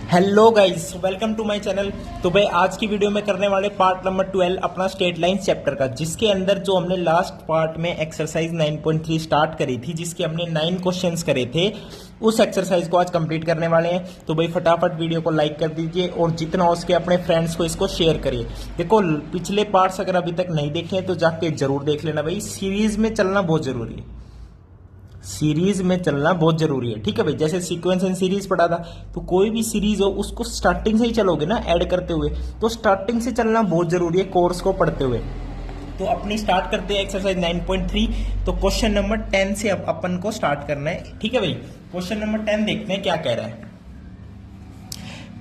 Hello guys, welcome to my channel. तो भाई आज की वीडियो में करने वाले पार्ट नंबर 12 अपना स्ट्रेट लाइन चैप्टर का, जिसके अंदर जो हमने लास्ट पार्ट में एक्सरसाइज 9.3 स्टार्ट करी थी, जिसके हमने 9 क्वेश्चंस करे थे, उस एक्सरसाइज को आज कंप्लीट करने वाले हैं। तो भाई फटाफट वीडियो को लाइक कर दीजिए और जितना हो सके अपने फ्रेंड्स को इसको शेयर करिए। देखो, पिछले पार्ट्स अगर अभी तक नहीं देखे हैं तो जाके जरूर देख लेना। भाई सीरीज में चलना बहुत जरूरी है, सीरीज में चलना बहुत जरूरी है। ठीक है भाई, जैसे सीक्वेंस एंड सीरीज पढ़ा था, तो कोई भी सीरीज हो उसको स्टार्टिंग से ही चलोगे ना, ऐड करते हुए, तो स्टार्टिंग से चलना बहुत जरूरी है कोर्स को पढ़ते हुए। तो अपनी स्टार्ट करते हैं एक्सरसाइज 9.3। तो क्वेश्चन नंबर 10 से अब अपन को स्टार्ट करना है। ठीक है भाई, क्वेश्चन नंबर 10 देखते हैं क्या कह रहा है।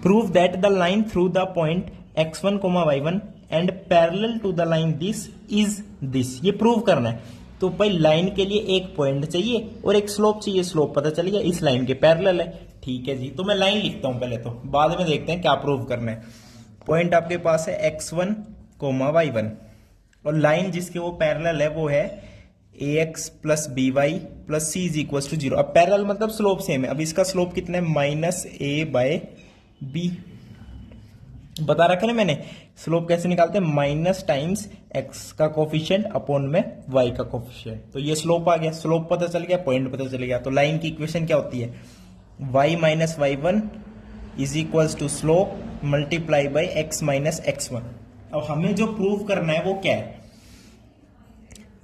Prove that the line through the point x1, y1 and parallel to the line this is this. ये प्रूव करना है। तो भाई लाइन के लिए एक पॉइंट चाहिए और एक स्लोप चाहिए। स्लोप पता चल गया, इस लाइन के पैरेलल है। ठीक है जी, तो मैं लाइन लिखता हूं पहले, तो बाद में देखते हैं क्या प्रूव करना है। पॉइंट आपके पास है x1, y1 और लाइन जिसके वो पैरेलल है वो है ax plus by plus c is equal to 0। अब पैरेलल मतलब स्लोप सेम है। अब इसका स्लोप कितना है, -a/b बता रखा ना मैंने। स्लोप कैसे निकालते हैं, माइनस टाइम्स एक्स का कोफिशिएंट अपॉन में वाई का कोफिशिएंट। तो ये स्लोप आ गया, स्लोप पता चल गया, पॉइंट पता चल गया। तो लाइन की इक्वेशन क्या होती है, y minus y1 is equals to slope multiply by x minus x1। अब हमें जो प्रूव करना है वो क्या है,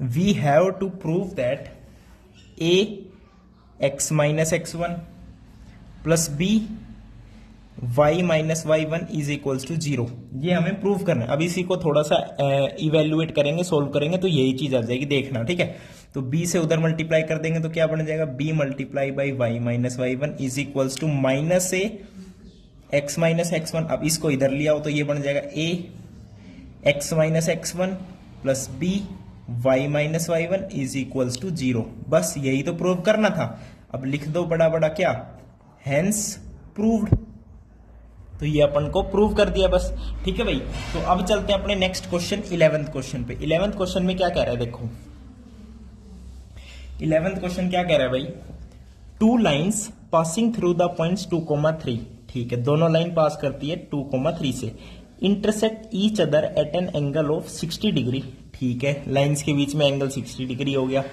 we have to prove that a x minus x1 plus b y minus y1 is equals to 0। ये हमें प्रूव करना है। अब इसी को थोड़ा सा इवेल्युएट करेंगे, सोल्व करेंगे, तो यही चीज आ जाएगी, देखना। ठीक है, तो b से उधर मल्टीप्लाई कर देंगे तो क्या बन जाएगा, b multiply by y minus y1 is equals to minus a x minus x1। अब इसको इधर लिया हो तो ये बन जाएगा a x minus x1 plus b y minus y1 is equals to 0। बस यही तो प्रूव करना था। अब लिख दो बड़ा बड़ा क्या, हेंस प्रूव्ड। तो ये अपन को प्रूव कर दिया बस। ठीक है भाई, तो अब चलते हैं अपने नेक्स्ट क्वेश्चन 11th क्वेश्चन पे। 11th क्वेश्चन में क्या कह रहा है, देखो 11th क्वेश्चन क्या कह रहा है भाई, two lines passing through the points 2,3। ठीक है, दोनों लाइन पास करती है 2,3 से, intersect each other at an angle of 60 degree. ठीक है, लाइंस के बीच में एंगल 60 डिग्री हो गया।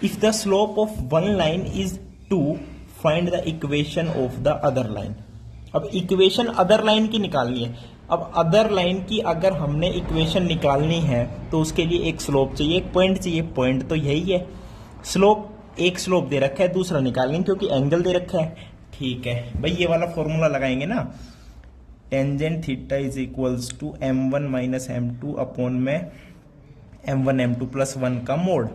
If the slope of one line is 2, find the equation of the other line. अब इक्वेशन अदर लाइन की निकालनी है। अब अदर लाइन की अगर हमने इक्वेशन निकालनी है तो उसके लिए एक स्लोप चाहिए, एक पॉइंट चाहिए। पॉइंट तो यही है, स्लोप, एक स्लोप दे रखा है, दूसरा निकालेंगे क्योंकि एंगल दे रखा है। ठीक है भाई, ये वाला फॉर्मूला लगाएंगे ना, tangent theta is equals to m1 minus m2 upon में m1 m2 प्लस 1 का मोड।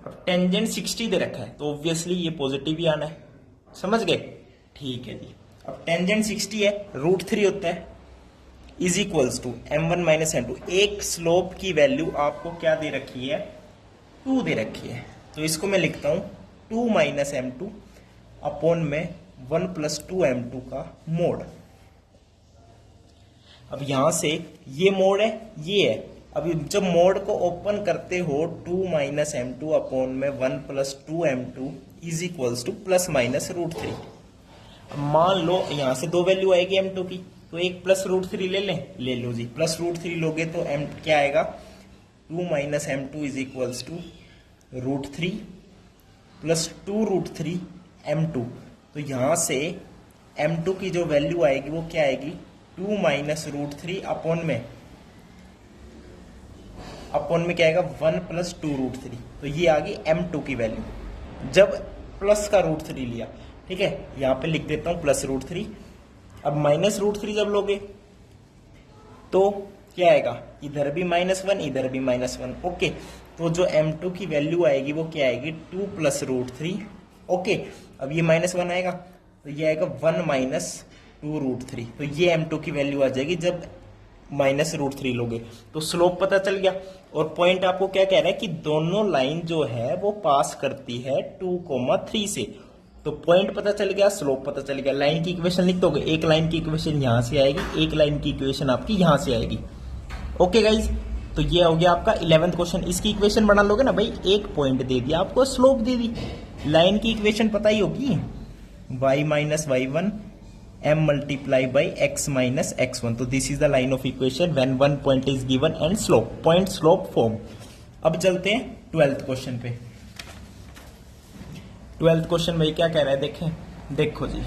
अब टेंजेंट 60 दे रखा है तो ऑब्वियसली ये पॉजिटिव ही आना है, समझ गए। ठीक है जी, अब टेंजेंट 60 है, √3 होता है, is equals to m1 minus m2। एक स्लोप की वैल्यू आपको क्या दे रखी है, 2 दे रखी है। तो इसको मैं लिखता हूं 2 माइनस m2 अपॉन में 1 प्लस 2m2 का मोड। अब यहां से ये मोड है, ये है। अब जब मोड को ओपन करते हो 2 माइनस m2 अपॉन में 1 plus 2m2 is equals two plus minus √3। मान लो यहां से दो वैल्यू आएगी m2 की, तो एक प्लस √3 ले लें, ले लो जी। प्लस √3 लोगे तो m क्या आएगा, 2 minus m2 is equals to √3 plus 2√3 m2। तो यहां से m2 की जो वैल्यू आएगी वो क्या आएगी, 2 माइनस √3 अपॉन में क्या आएगा, 1 प्लस 2√3। तो ये आ गई m2 की वैल्यू जब प्लस का √3 लिया। ठीक है, यहां पे लिख देता हूं प्लस √3। अब माइनस √3 जब लोगे तो क्या आएगा, इधर भी -1 इधर भी -1। ओके, तो जो m2 की वैल्यू आएगी वो क्या आएगी, 2 प्लस √3। ओके, अब ये -1 आएगा तो ये आएगा 1 माइनस 2√3। तो ये m2 की वैल्यू आ जाएगी जब माइनस √3 लोगे। तो स्लोप पता चल गया। और पॉइंट आपको क्या कह रहा है कि दोनों लाइन जो है वो पास करती है 2,3 से। तो पॉइंट पता चल गया, स्लोप पता चल गया। लाइन की इक्वेशन लिख दोगे, एक लाइन की इक्वेशन यहां से आएगी, एक लाइन की इक्वेशन आपकी यहां से आएगी। ओके गाइज, तो ये हो गया आपका 11th क्वेश्चन। इसकी इक्वेशन बना लोगे ना भाई, एक पॉइंट दे दिया आपको, स्लोप दे दी, लाइन की इक्वेशन पता ही होगी, y minus y1 m multiply by x minus x1। तो this is the line of equation when one point is given and slope, point slope form. अब चलते हैं 12th क्वेश्चन पे। 12th क्वेश्चन भाई क्या कह रहा है, देखें, देखो जी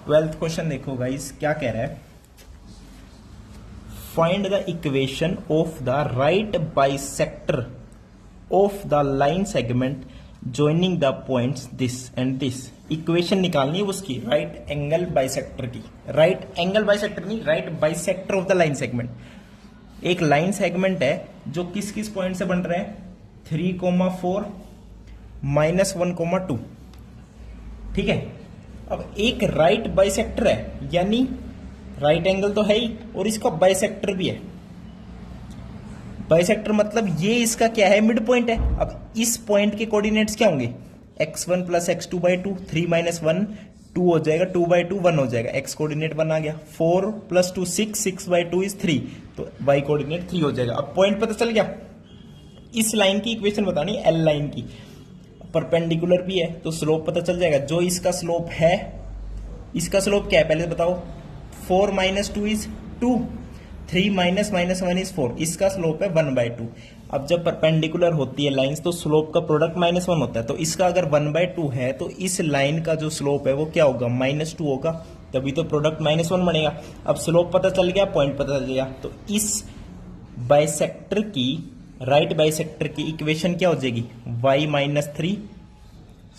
12th क्वेश्चन देखो गाइस क्या कह रहा है, find the equation of the right bisector of the line segment joining the points this and this। Equation निकालनी है उसकी, राइट एंगल बाइसेक्टर की, राइट एंगल बाइसेक्टर नहीं, right bisector of the line segment. एक लाइन सेगमेंट है जो किस किस पॉइंट से बन रहा है, 3,4 -1,2। ठीक है, अब एक राइट बाइसेक्टर है, यानी राइट एंगल तो है ही और इसका बाइसेक्टर भी है। बाइसेक्टर मतलब ये इसका क्या है, मिड पॉइंट है। अब इस पॉइंट के कोऑर्डिनेट्स क्या होंगे, x1 प्लस x2/2, 3 - 1 2 हो जाएगा, 2/2 1 हो जाएगा, x कोऑर्डिनेट 1 आ गया, 4 + 2 6, 6/2 इज 3, तो y कोऑर्डिनेट 3 हो जाएगा। अब पॉइंट पता चल गया। इस लाइन की इक्वेशन बतानी है, L लाइन की, परपेंडिकुलर भी है तो स्लोप पता चल जाएगा। जो इसका स्लोप है, इसका स्लोप क्या है पहले बताओ, 4 - 2 इज 2, 3 - -1 इज 4, इसका स्लोप है 1/2। अब जब परपेंडिकुलर होती है लाइंस तो स्लोप का प्रोडक्ट -1 होता है, तो इसका अगर 1/2 है तो इस लाइन का जो स्लोप है वो क्या होगा, -2 होगा, तभी तो प्रोडक्ट -1 बनेगा। अब स्लोप पता चल गया, पॉइंट पता चल गया, तो इस बाइसेक्टर की, राइट बाइसेक्टर की इक्वेशन क्या हो जाएगी, y -3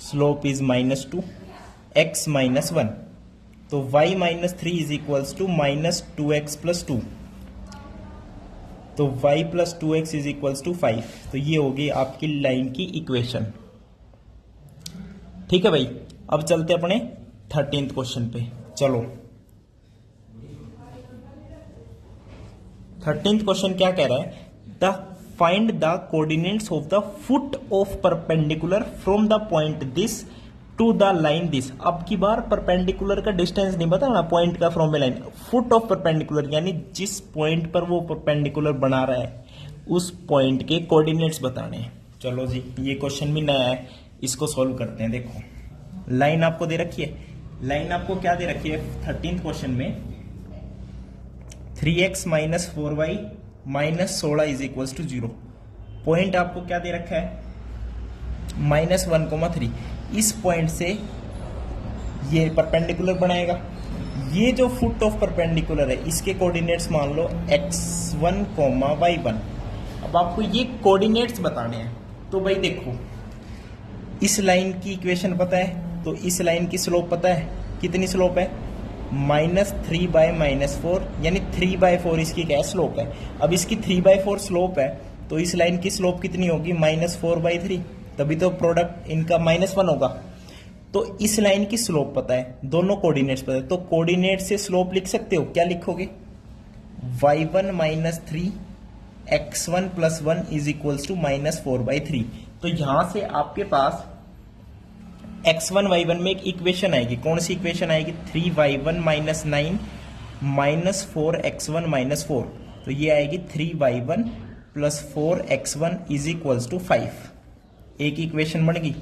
स्लोप इज -2 x -1, तो y -3 is equals to -2x + 2, तो y + 2x is equals to 5। तो ये होगी आपकी लाइन की इक्वेशन। ठीक है भाई, अब चलते अपने 13th क्वेश्चन पे। चलो 13th क्वेश्चन क्या कह रहा है, the find the coordinates of the foot of perpendicular from the point this to the line this. अब की बार परपेंडिकुलर का डिस्टेंस नहीं बताना, पॉइंट का from A line, foot of perpendicular यानी जिस पॉइंट पर वो परपेंडिकुलर बना रहा है उस पॉइंट के कोऑर्डिनेट्स बताने हैं। चलो जी, ये क्वेश्चन भी नया है, इसको सॉल्व करते हैं। देखो लाइन आपको दे रखी है, लाइन आपको क्या दे रखी है 13th क्वेश्चन में, 3x - 4y - 16 is equals to 0। Point आपको क्या दे रखा है, -1,3। इस पॉइंट से ये परपेंडिकुलर बनाएगा। ये जो फुट ऑफ परपेंडिकुलर है इसके कोऑर्डिनेट्स मान लो x1, y1। अब आपको ये कोऑर्डिनेट्स बताने हैं, तो भाई देखो इस लाइन की इक्वेशन पता है, तो इस लाइन की स्लोप पता है, कितनी स्लोप है, -3/-4, यानी 3/4 इसकी क्या स्लोप है। अब इसकी 3/4 स्लोप है तो इस लाइन की स्लोप कितनी होगी, -4/3, तभी तो प्रोडक्ट इनका -1 होगा। तो इस लाइन की स्लोप पता है, दोनों कोऑर्डिनेट्स पता है, तो कोऑर्डिनेट से स्लोप लिख सकते हो, क्या लिखोगे, y1 - 3 x1 + 1 is equals to -4/3। तो यहां से आपके पास x1 y1 में एक इक्वेशन आएगी, कौन सी इक्वेशन आएगी, 3y1 - 9 -4x1 - 4, तो ये आएगी 3y1 + 4x1 is equals to 5। एक इक्वेशन बन गई।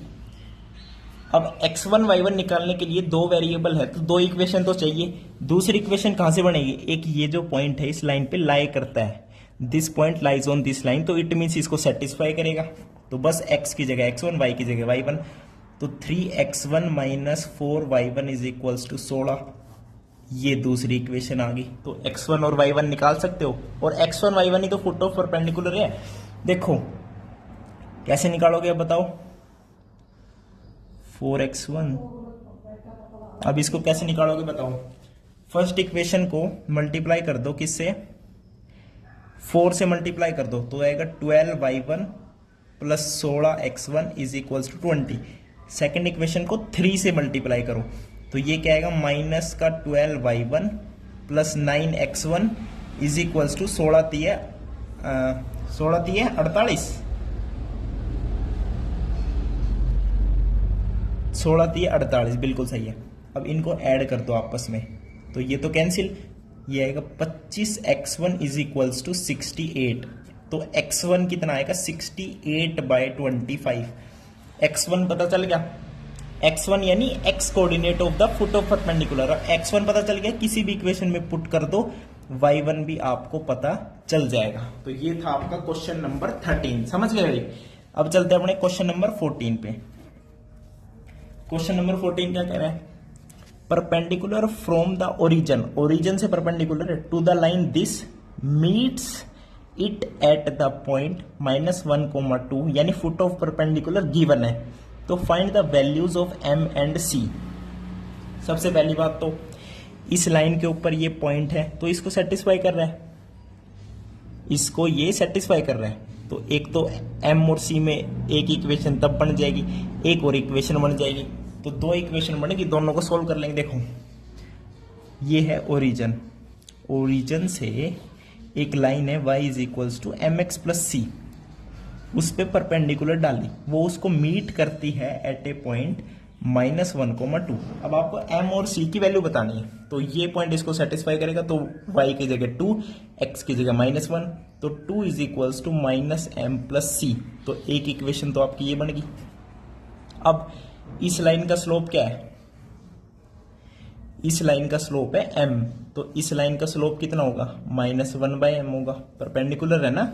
अब x1 y1 निकालने के लिए दो वेरिएबल है तो दो इक्वेशन तो चाहिए। दूसरी इक्वेशन कहां से बनेगी, एक ये जो पॉइंट है इस लाइन पे लाई करता है, this point lies on this line, तो इट मीन्स इसको सेटिस्फाई करेगा। तो बस x की जगह x1, y की जगह y1, तो 3x1 - 4y1 is equals to 16। ये दूसरी इक्वेशन आ गई, तो x1 और y1 निकाल सकते हो, और x1 y1 ही तो फुट ऑफ परपेंडिकुलर है। देखो कैसे निकालोगे अब बताओ, 4x1, अब इसको कैसे निकालोगे बताओ, फर्स्ट इक्वेशन को मल्टीप्लाई कर दो, किससे, 4 से मल्टीप्लाई कर दो तो आएगा 12y1 + 16x1 is equals to 20। Second equation को 3 से मल्टीप्लाई करो तो ये क्या आएगा, -12y1 + 9x1 is equals to 16 3 48, 16 3 48, बिल्कुल सही है। अब इनको ऐड कर दो आपस में, तो ये तो कैंसिल, ये आएगा 25x1 इज इक्वल्स टू 68। तो x1 कितना आएगा, 68/25। x1 पता चल गया, x1 यानी x coordinate of the foot of perpendicular. अब x1 पता चल गया, किसी भी इक्वेशन में पुट कर दो, y1 भी आपको पता चल जाएगा। तो ये था आपका क्वेश्चन नंबर 13, समझ गए भाई। अब चलते हैं अपने क्वेश्चन नंबर 14 पे। क्वेश्चन नंबर 14 क्या कह रहा है? Perpendicular from the origin, origin से perpendicular to the line this meets it at the point -1, यानी फुट ऑफ परपेंडिकुलर गिवन है, तो find the values of m and c। सबसे पहली बात तो इस लाइन के ऊपर ये पॉइंट है, तो इसको सेटिस्फाई कर रहा है, इसको ये सेटिस्फाई कर रहा है। तो एक तो m और c में एक इक्वेशन तब बन जाएगी, एक और इक्वेशन बन जाएगी, तो दो इक्वेशन बनेगी, दोनों को सोल्व कर लेंगे। देखो ये है ओरिजन, ओरिजन से एक लाइन है y is equals to mx plus c, उस पे परपेंडिकुलर डाली, वो उसको मीट करती है एट ए पॉइंट -1, 2। अब आपको m और c की वैल्यू बतानी है, तो ये पॉइंट इसको सेटिस्फाई करेगा, तो y की जगह 2, x की जगह -1, तो 2 is equals to -m plus c। तो एक इक्वेशन तो आपकी ये बन गई। अब इस लाइन का स्लोप क्या है? इस लाइन का स्लोप है m, तो इस लाइन का स्लोप कितना होगा? -1/m होगा, परपेंडिकुलर है ना।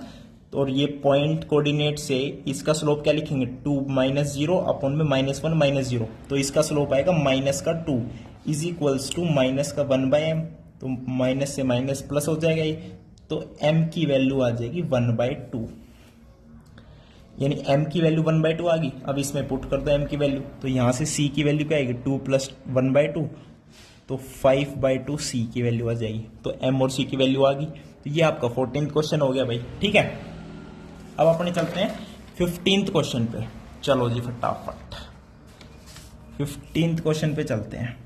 तो और ये पॉइंट कोऑर्डिनेट से इसका स्लोप क्या लिखेंगे? 2 -0 अपॉन में -1 -0, तो इसका स्लोप आएगा -2 इज इक्वल्स टू -1/m, तो माइनस से माइनस प्लस हो जाएगा ये, तो m की वैल्यू आ जाएगी 1/2, यानी m की वैल्यू 1/2 आ गई। अब इसमें पुट कर दो m की वैल्यू, तो यहां से c की वैल्यू क्या आएगी? 2 + 1/2, तो 5/2 c की वैल्यू आ जाएगी। तो m और c की वैल्यू आ गई। तो ये आपका 14th क्वेश्चन हो गया भाई, ठीक है। अब अपने चलते हैं 15th क्वेश्चन पे। चलो जी फटाफट 15th क्वेश्चन पे चलते हैं।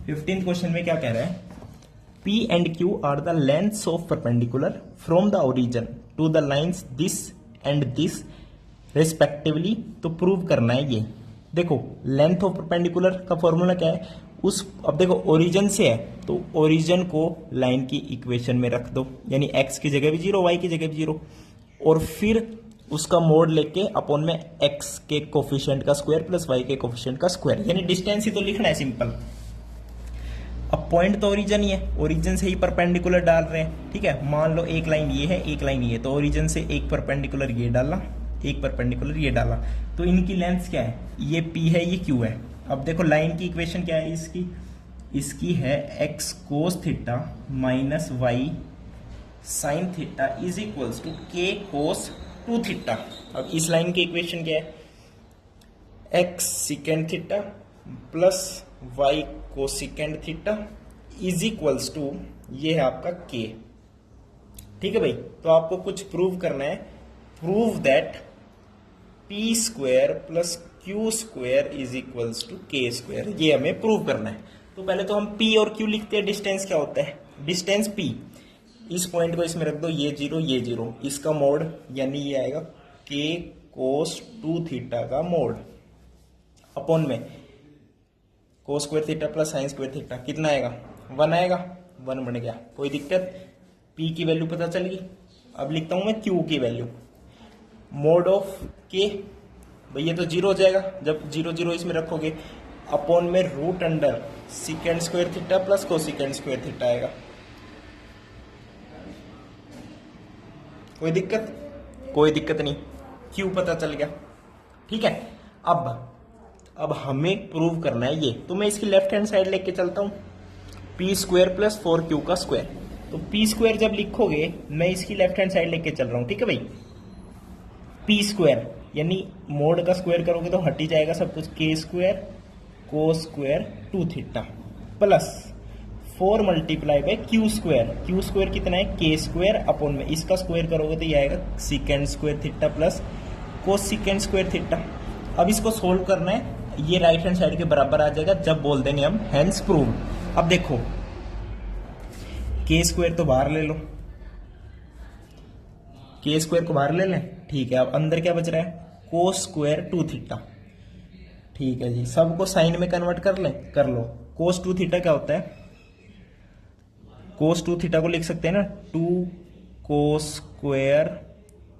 15th क्वेश्चन में क्या कह रहा है? P and Q are the lengths of perpendicular from the origin to the lines this and this respectively। तो प्रूव करना है ये। देखो लेंथ ऑफ परपेंडिकुलर का फॉर्मूला क्या है? अब देखो ओरिजिन से है, तो ओरिजिन को लाइन की इक्वेशन में रख दो, यानी x की जगह भी 0, y की जगह भी 0, और फिर उसका मोड लेके अपॉन में x के कोफिशिएंट का स्क्वायर प्लस y के कोफिशिएंट का स्क्वायर, यानी डिस्टेंस ही तो लिखना है, सिंपल। अब पॉइंट तो ओरिजिन ही है, ओरिजिन से ही परपेंडिकुलर डाल रहे हैं, ठीक है। मान लो एक लाइन ये है, एक लाइन ये, तो ओरिजिन से एक परपेंडिकुलर ये डाला, एक परपेंडिकुलर ये डाला, तो इनकी लेंथ क्या है? ये p है, ये q है। अब देखो लाइन की इक्वेशन क्या है इसकी है x cos theta minus y sine theta is equals to k cos 2 theta. अब इस लाइन की इक्वेशन क्या है? x secant theta plus y cosecant theta is equals to ये है आपका k, ठीक है भाई। तो आपको कुछ प्रूव करना है, prove that p square plus q square is equals to k square, ये हमें प्रूव करना है। तो पहले तो हम p और q लिखते हैं, डिस्टेंस क्या होता है? डिस्टेंस p, इस पॉइंट को इसमें रख दो, ये 0 ये 0, इसका मोड यानी ये आएगा k cos 2 थीटा का मोड अपॉन में cos square theta plus sine square theta, कितना आएगा? 1 आएगा, 1 बन गया, कोई दिक्कत? p की वैल्यू पता चल गई। अब लिखता हूं मैं q की वैल्यू, मोड ऑफ k, भाई ये तो 0 हो जाएगा, जब 0 0 इसमें रखोगे, अपॉन में root under secant square theta plus cosecant square theta आएगा। कोई दिक्कत? कोई दिक्कत नहीं, क्यू पता चल गया, ठीक है। अब हमें प्रूव करना है ये, तो मैं इसकी लेफ्ट हैंड साइड लेके चलता हूं, पी स्क्वायर प्लस 4q का स्क्वायर। तो पी स्क्वायर जब लिखोगे, मैं इसकी लेफ्ट हैंड साइड लेके चल रहा हूं, ठीक है भाई। पी स्क्वायर यानी मोड का स्क्वायर करोगे तो हट ही जाएगा सब कुछ, k square cos square 2 theta plus 4 multiply by Q square कितना है? k स्क्वायर अपॉन में इसका स्क्वायर करोगे तो ये आएगा secant square theta plus cosecant square theta. अब इसको सोल्व करना है, ये राइट हैंड साइड के बराबर आ जाएगा जब बोल देंगे हम हेंस प्रूव। अब देखो k स्क्वायर तो बाहर ले लो, k स्क्वायर को बाहर ले लें, ठीक है। अब अंदर क्या बच रहा है? कोस स्क्वायर 2 थीटा, ठीक है जी। सबको साइन में कन्वर्ट कर लें, कर लो। कोस 2 थीटा क्या होता है? कोस 2 थीटा को लिख सकते हैं ना 2 कोस स्क्वायर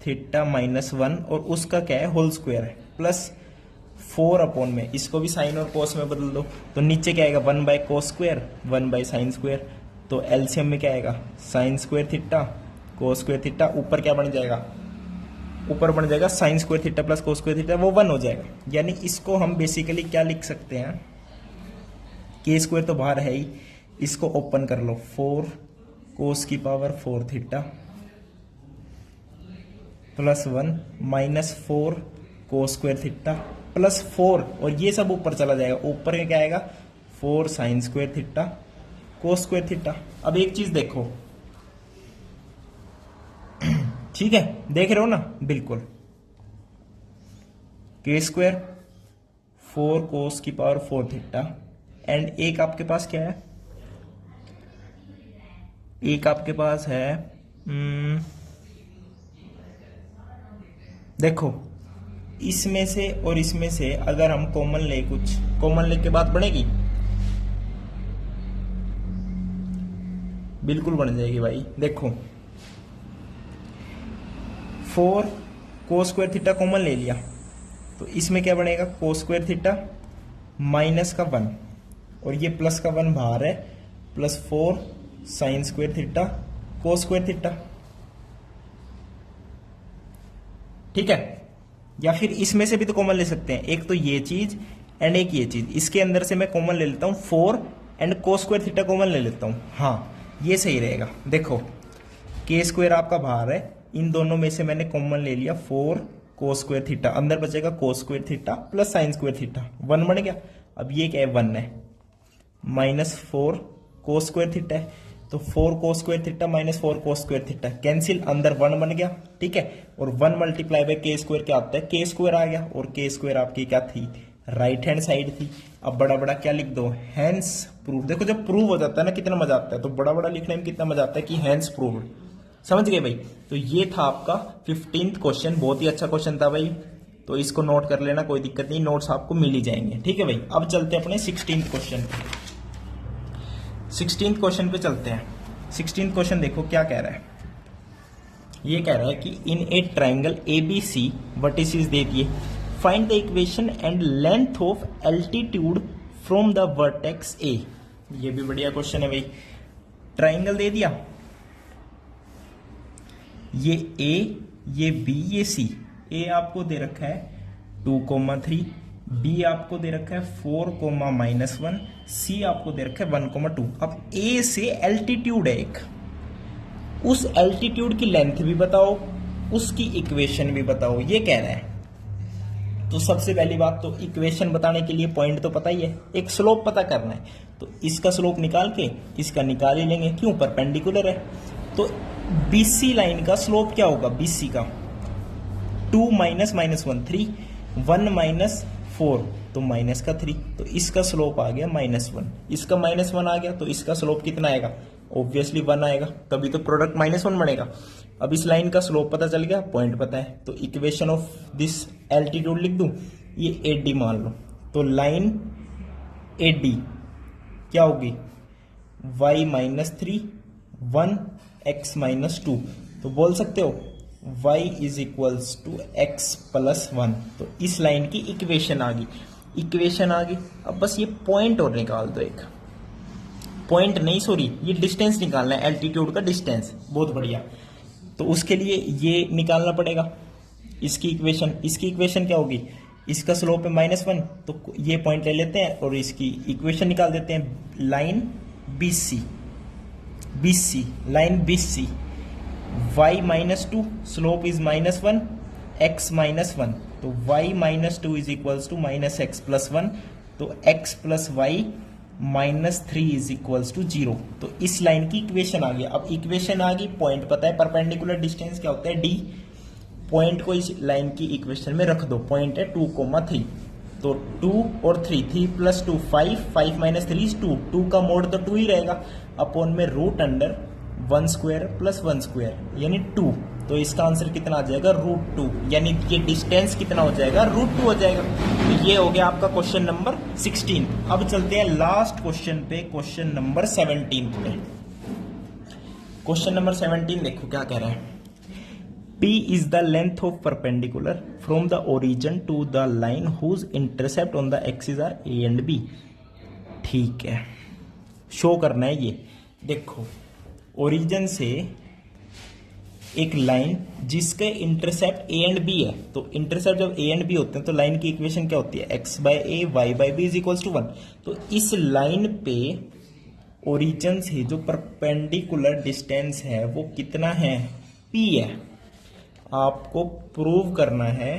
थीटा -1, और उसका क्या है? होल स्क्वायर है, प्लस 4 अपॉन में, इसको भी साइन और कोस में बदल दो, तो नीचे क्या आएगा 1 by cos square 1 by sine square, तो एलसीएम में क्या आएगा sine square theta cos square theta, ऊपर क्या बन जाएगा, ऊपर बन जाएगा sine square theta plus cos square theta, वो 1 हो जाएगा। यानी इसको हम बेसिकली क्या लिख सकते हैं, के स्क्वायर तो बाहर है ही, इसको ओपन कर लो 4 कोस की power 4 theta plus 1 minus 4 cos square theta plus 4, और ये सब ऊपर चला जाएगा, ऊपर में क्या आएगा 4 sine square theta cos square theta. अब एक चीज देखो, ठीक है देख रहे हो ना, बिल्कुल के स्क्वायर 4 कोस की पावर 4 थीटा, एंड एक आपके पास क्या है, एक आपके पास है देखो इसमें से और इसमें से अगर हम कॉमन ले, कुछ कॉमन ले के बात बनेगी, बिल्कुल बन जाएगी भाई। देखो 4 कोस स्क्वायर थीटा कॉमन ले लिया, तो इसमें क्या बनेगा कोस स्क्वायर थीटा माइनस का 1, और ये प्लस का 1 बाहर है, plus 4 sine square theta cos square theta, ठीक है। या फिर इसमें से भी तो कॉमन ले सकते हैं, एक तो ये चीज एंड एक ये चीज, इसके अंदर से मैं कॉमन ले लेता हूं 4 and cos square theta common ले लेता हूं, हाँ ये सही रहेगा। देखो के स्क्वायर आपका बाहर है, इन दोनों में से मैंने कॉमन ले लिया 4 कोस स्क्वायर थीटा, अंदर बचेगा cos square theta plus sine square theta, 1 बन गया। अब ये क्या है 1 है, माइनस 4 कोस स्क्वायर थीटा है, तो 4 cos square theta minus 4 cos square theta cancel, अंदर 1 बन गया, ठीक है। और 1 मल्टीप्लाई बाय के स्क्वायर क्या होता है, के स्क्वायर आ गया, और के स्क्वायर आपकी क्या थी, राइट हैंड साइड थी। अब बड़ा बड़ा क्या लिख दो, हैंस प्रूव। देखो जब प्रूव हो जाता है ना कितना मजा आता है, तो बड़ा बड़ा लिखने में कितना मजा आता है कि हैंस प्रूव्ड, समझ गए भाई। तो ये था आपका 15th क्वेश्चन, बहुत ही अच्छा क्वेश्चन था भाई, तो इसको नोट कर लेना, कोई दिक्कत नहीं, नोट्स आपको मिल ही जाएंगे, ठीक है भाई। अब चलते हैं अपने 16th क्वेश्चन पे, 16th क्वेश्चन पे चलते हैं। 16th क्वेश्चन देखो क्या कह रहा है, ये कह रहा है कि इन ए ट्राइंगल ABC वर्टिसेस दे दिए, find the equation and length of altitude from the vertex A। ये भी बढ़िया क्वेश्चन है भाई, ट्राइंगल दे दिया, ये A, ये B, ये C। A आपको दे रखा है 2,3, B आपको दे रखा है 4,-1, C आपको दे रखा है 1,2। अब A से एल्टीट्यूड है एक, उस एल्टीट्यूड की लेंथ भी बताओ, उसकी इक्वेशन भी बताओ, ये कह रहा है। तो सबसे पहली बात तो इक्वेशन बताने के लिए पॉइंट तो पता ही है, एक स्लोप पता करना है, तो इसका स्लोप निकाल के इसका निकाल ही लेंगे, क्यों परपेंडिकुलर है। तो BC लाइन का स्लोप क्या होगा, BC का 2 माइनस -1 3, 1 माइनस 4 तो माइनस का 3, तो इसका स्लोप आ गया -1, इसका -1 आ गया, तो इसका स्लोप कितना आएगा, ऑब्वियसली 1 आएगा, तभी तो प्रोडक्ट -1 बनेगा। अब इस लाइन का स्लोप पता चल गया, पॉइंट पता है, तो इक्वेशन ऑफ दिस एल्टीट्यूड लिख दूं, ये AD मान लो, तो लाइन AD क्या होगी, y-3 1 x -2, तो बोल सकते हो y is equals to x plus 1, तो इस लाइन की इक्वेशन आ गई, इक्वेशन आ गई। अब बस ये पॉइंट और निकाल दो, एक पॉइंट नहीं सॉरी ये डिस्टेंस निकालना है, एल्टीट्यूड का डिस्टेंस, बहुत बढ़िया। तो उसके लिए ये निकालना पड़ेगा, इसकी इक्वेशन क्या होगी, इसका स्लोप है -1, तो ये पॉइंट ले लेते हैं और इसकी इक्वेशन निकाल देते हैं, line BC line BC, y -2 slope is -1, x -1, तो y -2 is equals to -x plus 1, तो x plus y -3 is equals to 0, तो इस लाइन की इक्वेशन आ गया। अब इक्वेशन आ गई, पॉइंट पता है, परपेंडिकुलर डिस्टेंस क्या होता है D, पॉइंट को इस लाइन की इक्वेशन में रख दो, पॉइंट है 2,3, तो 2 और 3, 3 प्लस 2 5, 5 माइनस 3 इज 2, 2 का मोड तो 2 ही रहेगा, अपॉन में root under 1 square plus 1 square यानी 2, तो इसका आंसर कितना आ जाएगा, √2, यानी ये डिस्टेंस कितना हो जाएगा, √2 हो जाएगा। तो ये हो गया आपका क्वेश्चन नंबर 16। अब चलते हैं लास्ट क्वेश्चन पे, क्वेश्चन नंबर 17 पे। क्वेश्चन नंबर 17 देखो क्या कह रहा है, P is the length of perpendicular, from the origin to the line whose intercept on the axis are A and B. ठीक है, शो करना है ये। देखो, ओरिजिन से एक लाइन जिसके इंटरसेप्ट ए एंड बी है, तो इंटरसेप्ट जब ए एंड बी होते हैं तो लाइन की इक्वेशन क्या होती है, X by A Y by B is equals to 1। तो इस लाइन पे ओरिजिन से जो परपेंडिकुलर डिस्टेंस है वो कितना है, p है। आपको प्रूव करना है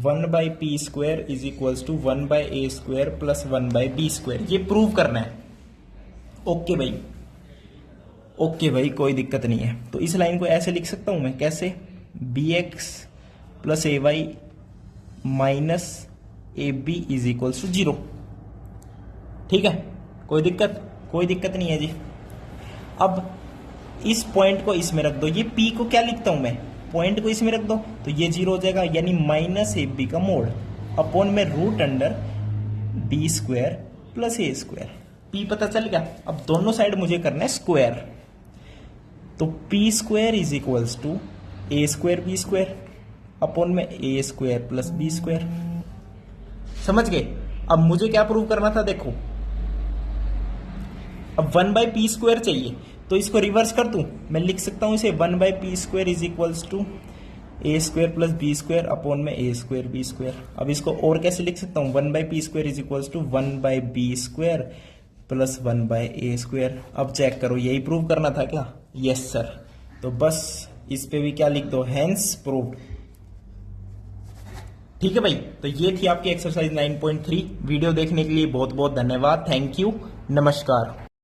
1 by P square is equals to 1 by A square plus 1 by B square, ये प्रूव करना है। ओके भाई, ओके भाई, कोई दिक्कत नहीं है। तो इस लाइन को ऐसे लिख सकता हूं मैं, कैसे, B X plus A Y minus A B is equals to 0। ठीक है, कोई दिक्कत नहीं है जी। अब इस पॉइंट को इसमें रख दो, ये p को क्या लिखता हूं मैं, पॉइंट को इसमें रख दो तो ये 0 हो जाएगा, यानी माइनस ए बी का मोड अपॉन में root under b square plus a square. p पता चल गया। अब दोनों साइड मुझे करना है स्क्वायर, तो P square is equals to A square B square upon में A square plus B square. समझ गए। अब मुझे क्या प्रूव करना था, देखो, अब 1 बाई पी स्क्वायर चाहिए, तो इसको रिवर्स कर दूं, मैं लिख सकता हूं इसे 1 by P square is equals to A square plus B square upon में ए स्क्वायर बी स्क्वायर। अब इसको और कैसे लिख सकता हूं, 1 by P square is equals to 1 by B square plus 1 by A square. अब चेक करो, यही प्रूव करना था क्या, यस सर। तो बस इस पे भी क्या लिख दो, हेंस प्रूव्ड। ठीक है भाई, तो ये थी आपकी एक्सरसाइज 9.3। वीडियो देखने के लिए बहुत बहुत धन्यवाद, थैंक यू, नमस्कार।